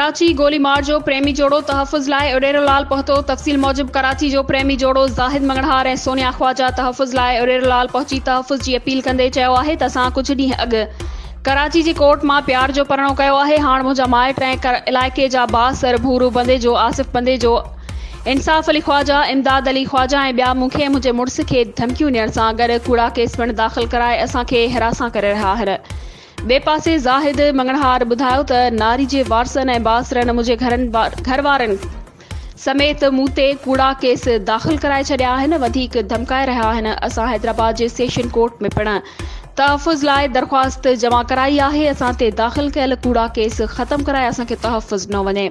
कराची गोलीमार जो प्रेमी जोड़ो तहफ़ुज़ लाइ उडेरोलाल पहुतो। तफ़सील मूजिब कराची जो प्रेमी जोड़ो ज़ाहिद मंगड़हार ऐं सोनिया ख्वाजा तहफ़ुज़ लाइ उडेरोलाल पहुची तहफ़ुज़ जी अपील कंदे चयो आहे त असां कुझु ॾींहं अॻु कराची जी कोर्ट मां प्यार जो परणो कयो आहे। हाणे मुंहिंजा माइट ऐं इलाइक़े जा बासर भूरू बंदे जो आसिफ़ बंदे जो इंसाफ़ अली ख्वाजा इमदाद अली ख्वाजा ऐं ॿिया मूंखे मुंहिंजे मुड़ुस खे धमकियूं ॾियण सां गॾु कूड़ा केस पिणु दाख़िल कराए असांखे हिरासां करे रहिया आहिनि। ॿिए पासे ज़ाहिद मंगड़हार ॿुधायो त नारी जे वारसनि ऐं बासरनि मुंहिंजे घरवारनि समेत मूं ते कूड़ा केस दाख़िल कराए छॾिया आहिनि, वधीक धमकाए रहिया आहिनि। असां हैदराबाद जे सेशन कोर्ट में पिणु तहफ़ुज़ लाइ दरख़्वास्त जमा कराई आहे। असां ते दाख़िल कयल कूड़ा केस ख़तमु कराए असांखे तहफ़ुज़ न वञे।